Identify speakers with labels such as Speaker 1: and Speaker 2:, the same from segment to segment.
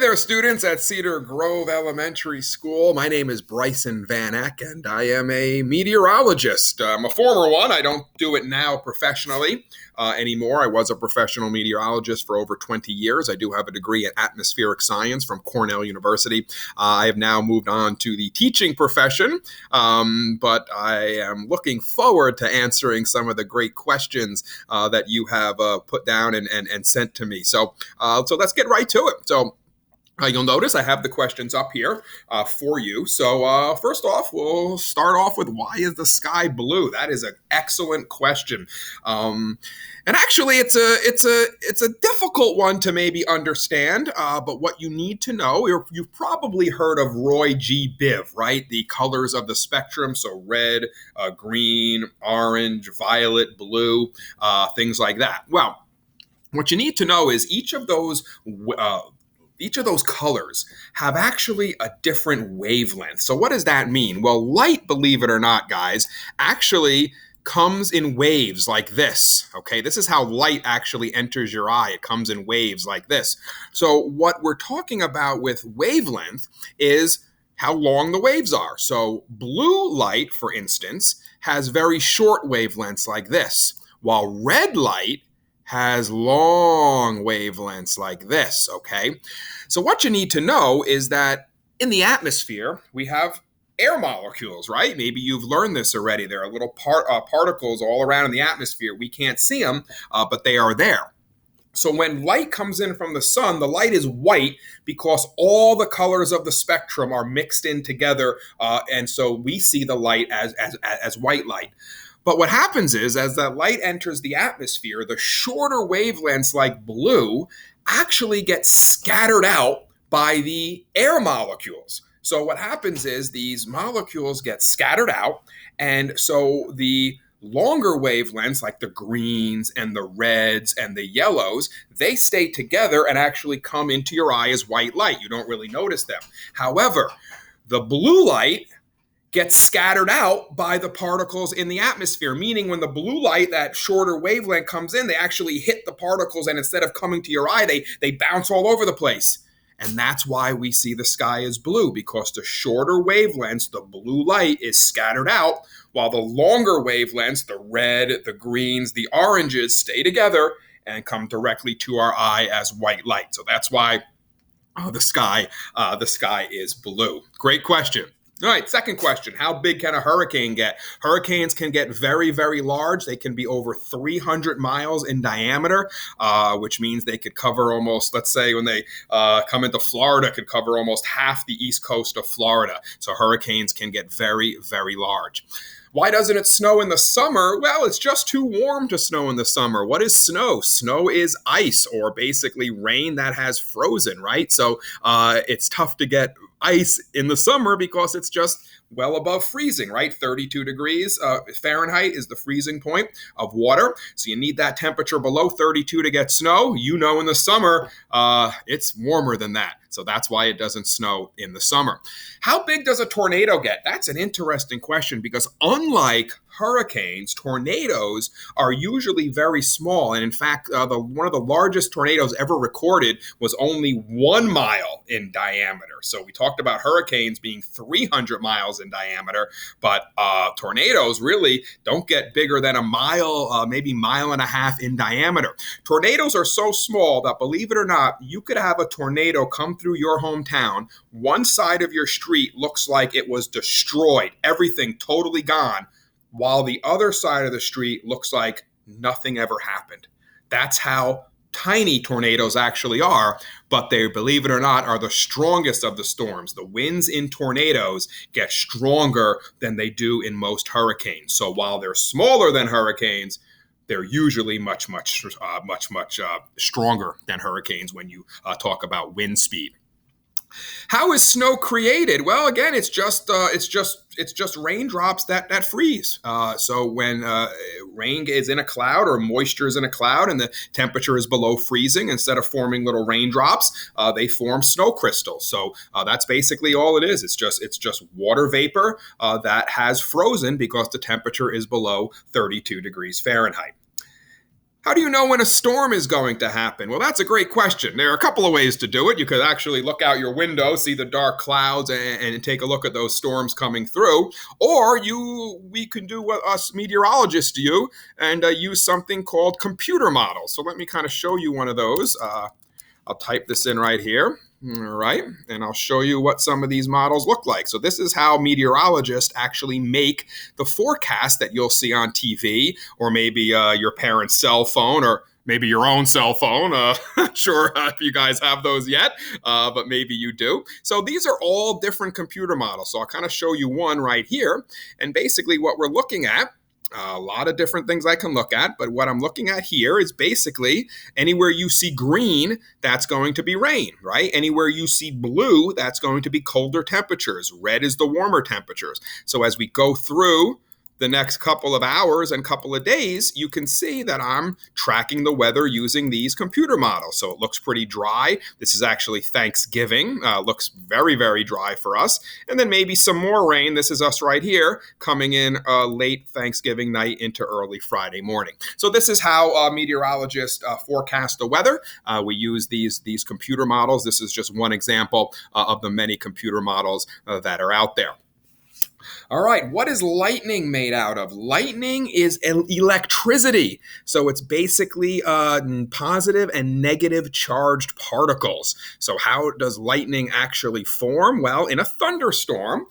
Speaker 1: there, students at Cedar Grove Elementary School. My name is Bryson Van Eck, and I am a meteorologist. I'm a former one. I don't do it now professionally anymore. I was a professional meteorologist for over 20 years. I do have a degree in atmospheric science from Cornell University. I have now moved on to the teaching profession, but I am looking forward to answering some of the great questions that you have put down and sent to me. So let's get right to it. So you'll notice I have the questions up here for you. So first off, we'll start off with, why is the sky blue? That is an excellent question. And actually, it's a difficult one to maybe understand, but what you need to know, you've probably heard of Roy G. Biv, right? The colors of the spectrum, so red, green, orange, violet, blue, things like that. Well, what you need to know is each of those colors have actually a different wavelength. So what does that mean? Well, light, believe it or not, guys, actually comes in waves like this. Okay, this is how light actually enters your eye. It comes in waves like this. So what we're talking about with wavelength is how long the waves are. So blue light, for instance, has very short wavelengths like this, while red light has long wavelengths like this, okay? So what you need to know is that in the atmosphere, we have air molecules, right? Maybe you've learned this already. There are little particles all around in the atmosphere. We can't see them, but they are there. So when light comes in from the sun, the light is white because all the colors of the spectrum are mixed in together, and so we see the light as white light. But what happens is, as that light enters the atmosphere, the shorter wavelengths like blue actually get scattered out by the air molecules. So what happens is these molecules get scattered out, and so the longer wavelengths like the greens and the reds and the yellows, they stay together and actually come into your eye as white light. You don't really notice them. However, the blue light gets scattered out by the particles in the atmosphere, meaning when the blue light, that shorter wavelength, comes in, they actually hit the particles, and instead of coming to your eye, they bounce all over the place. And that's why we see the sky as blue, because the shorter wavelengths, the blue light, is scattered out, while the longer wavelengths, the red, the greens, the oranges, stay together and come directly to our eye as white light. So that's why the sky is blue. Great question. All right, second question. How big can a hurricane get? Hurricanes can get very, very large. They can be over 300 miles in diameter, which means they could cover almost, let's say when they come into Florida, could cover almost half the east coast of Florida. So hurricanes can get very, very large. Why doesn't it snow in the summer? Well, it's just too warm to snow in the summer. What is snow? Snow is ice, or basically rain that has frozen, right? So it's tough to get ice in the summer because it's just well above freezing, right? 32 degrees Fahrenheit is the freezing point of water. So you need that temperature below 32 to get snow. You know, in the summer, it's warmer than that. So that's why it doesn't snow in the summer. How big does a tornado get? That's an interesting question, because unlike hurricanes, tornadoes are usually very small. And in fact, one of the largest tornadoes ever recorded was only 1 mile in diameter. So we talked about hurricanes being 300 miles in diameter, but tornadoes really don't get bigger than a mile, maybe mile and a half in diameter. Tornadoes are so small that, believe it or not, you could have a tornado come through your hometown. One side of your street looks like it was destroyed, everything totally gone, while the other side of the street looks like nothing ever happened. That's how tiny tornadoes actually are, but they, believe it or not, are the strongest of the storms. The winds in tornadoes get stronger than they do in most hurricanes. So while they're smaller than hurricanes, they're usually much stronger than hurricanes when you talk about wind speed. How is snow created? Well, again, it's just raindrops that freeze. So when rain is in a cloud, or moisture is in a cloud, and the temperature is below freezing, instead of forming little raindrops, they form snow crystals. So that's basically all it is. It's just water vapor that has frozen because the temperature is below 32 degrees Fahrenheit. How do you know when a storm is going to happen? Well, that's a great question. There are a couple of ways to do it. You could actually look out your window, see the dark clouds, and take a look at those storms coming through. Or we can do what us meteorologists do and use something called computer models. So let me kind of show you one of those. I'll type this in right here. All right, and I'll show you what some of these models look like. So this is how meteorologists actually make the forecast that you'll see on TV, or maybe your parents' cell phone, or maybe your own cell phone. Not sure if you guys have those yet, but maybe you do. So these are all different computer models. So I'll kind of show you one right here. And basically what we're looking at, a lot of different things I can look at, but what I'm looking at here is basically anywhere you see green, that's going to be rain, right? Anywhere you see blue, that's going to be colder temperatures. Red is the warmer temperatures. So as we go through the next couple of hours and couple of days, you can see that I'm tracking the weather using these computer models. So it looks pretty dry. This is actually Thanksgiving. Looks very, very dry for us. And then maybe some more rain. This is us right here coming in late Thanksgiving night into early Friday morning. So this is how meteorologists forecast the weather. We use these computer models. This is just one example of the many computer models that are out there. All right, what is lightning made out of? Lightning is electricity. So it's basically positive and negative charged particles. So how does lightning actually form? Well, in a thunderstorm,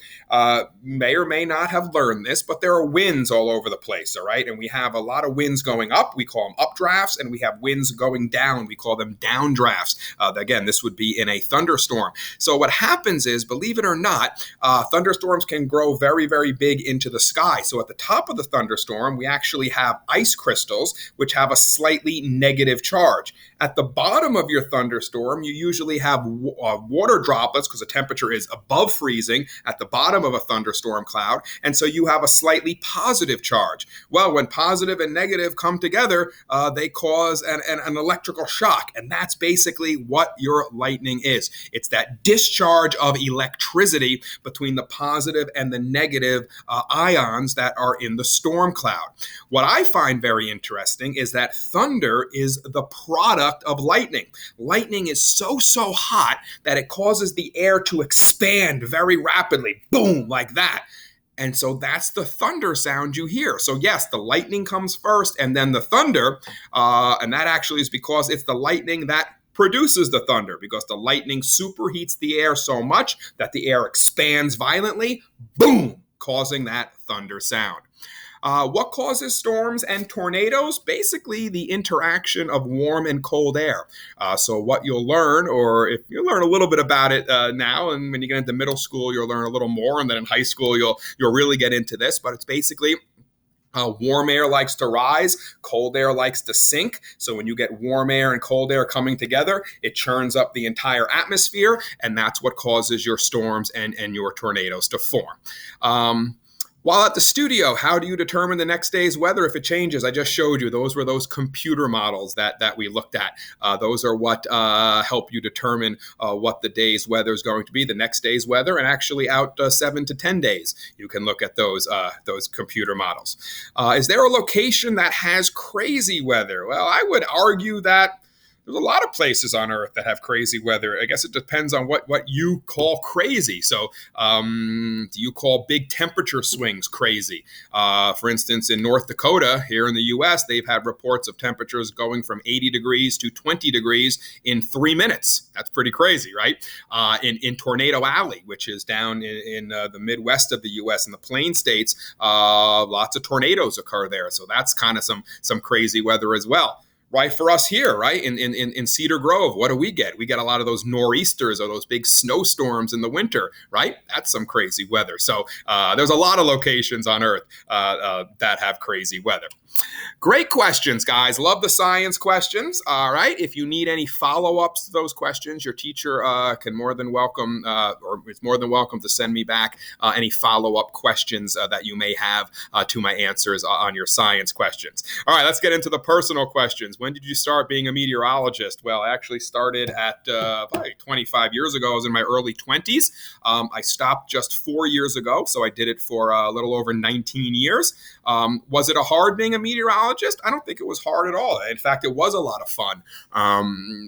Speaker 1: may or may not have learned this, but there are winds all over the place, all right? And we have a lot of winds going up. We call them updrafts, and we have winds going down. We call them downdrafts. Again, this would be in a thunderstorm. So what happens is, believe it or not, thunderstorms can grow very, very big into the sky. So at the top of the thunderstorm, we actually have ice crystals, which have a slightly negative charge. At the bottom of your thunderstorm, you usually have water droplets because the temperature is above freezing at the bottom of a thunderstorm cloud. And so you have a slightly positive charge. Well, when positive and negative come together, they cause an electrical shock. And that's basically what your lightning is. It's that discharge of electricity between the positive and the negative ions that are in the storm cloud. What I find very interesting is that thunder is the product of lightning. Lightning is so hot that it causes the air to expand very rapidly, boom, like that. And so that's the thunder sound you hear. So yes, the lightning comes first and then the thunder, and that actually is because it's the lightning that produces the thunder, because the lightning superheats the air so much that the air expands violently, boom, causing that thunder sound. What causes storms and tornadoes? Basically, the interaction of warm and cold air. So what you'll learn, or if you learn a little bit about it now, and when you get into middle school, you'll learn a little more, and then in high school, you'll really get into this. But it's basically warm air likes to rise, cold air likes to sink. So when you get warm air and cold air coming together, it churns up the entire atmosphere, and that's what causes your storms and your tornadoes to form. While at the studio, how do you determine the next day's weather if it changes? I just showed you. Those were those computer models that we looked at. Those are what help you determine what the day's weather is going to be, the next day's weather, and actually out 7 to 10 days. You can look at those computer models. Is there a location that has crazy weather? Well, I would argue that there's a lot of places on Earth that have crazy weather. I guess it depends on what you call crazy. So do you call big temperature swings crazy? For instance, in North Dakota, here in the U.S., they've had reports of temperatures going from 80 degrees to 20 degrees in 3 minutes. That's pretty crazy, right? In Tornado Alley, which is down in the Midwest of the U.S. in the Plain States, lots of tornadoes occur there. So that's kind of some crazy weather as well. Right, for us here, right, in Cedar Grove, what do? We get a lot of those nor'easters or those big snowstorms in the winter, right? That's some crazy weather. So there's a lot of locations on Earth that have crazy weather. Great questions, guys. Love the science questions. All right. If you need any follow-ups to those questions, your teacher can more than welcome, or is more than welcome to send me back any follow-up questions that you may have to my answers on your science questions. All right, let's get into the personal questions. When did you start being a meteorologist? Well, I actually started at probably 25 years ago. I was in my early 20s. I stopped just 4 years ago, so I did it for a little over 19 years. Was it a hard being a meteorologist? I don't think it was hard at all. In fact, it was a lot of fun.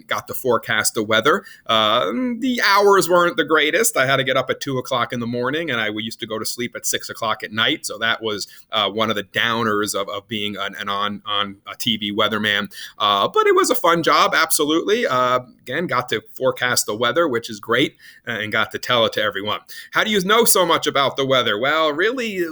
Speaker 1: Got to forecast the weather. The hours weren't the greatest. I had to get up at 2 o'clock in the morning, and I used to go to sleep at 6 o'clock at night. So that was one of the downers of being an on a TV weatherman. But it was a fun job, absolutely. Again, got to forecast the weather, which is great, and got to tell it to everyone. How do you know so much about the weather? Well, really,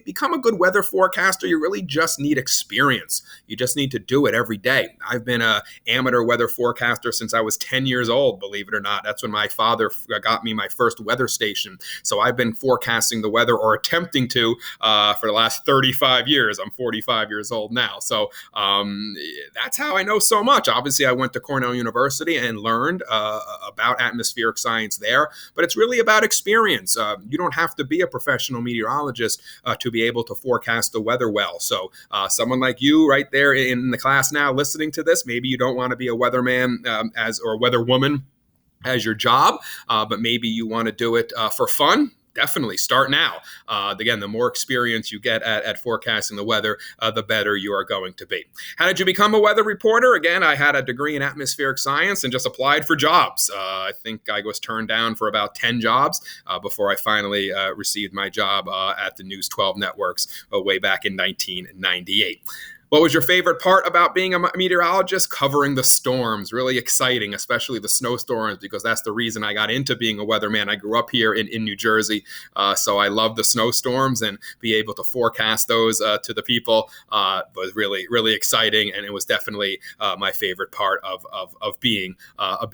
Speaker 1: become a good weather forecaster, you really just need experience. You just need to do it every day. I've been an amateur weather forecaster since I was 10 years old, believe it or not. That's when my father got me my first weather station. So I've been forecasting the weather, or attempting to, for the last 35 years. I'm 45 years old now. So that's how I know so much. Obviously, I went to Cornell University and learned about atmospheric science there, but it's really about experience. You don't have to be a professional meteorologist to be able to forecast the weather well. So someone like you right there in the class now listening to this, maybe you don't want to be a weatherman or a weatherwoman as your job, but maybe you want to do it for fun. Definitely start now. Again, the more experience you get at forecasting the weather, the better you are going to be. How did you become a weather reporter? Again, I had a degree in atmospheric science and just applied for jobs. I think I was turned down for about 10 jobs before I finally received my job at the News 12 networks way back in 1998. What was your favorite part about being a meteorologist? Covering the storms. Really exciting, especially the snowstorms, because that's the reason I got into being a weatherman. I grew up here in New Jersey, so I love the snowstorms, and be able to forecast those to the people was really, really exciting, and it was definitely my favorite part of being a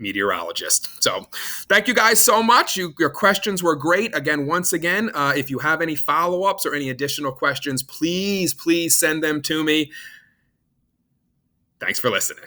Speaker 1: meteorologist. So thank you guys so much. Your questions were great. Again, once again, if you have any follow-ups or any additional questions, please send them to me. Thanks for listening.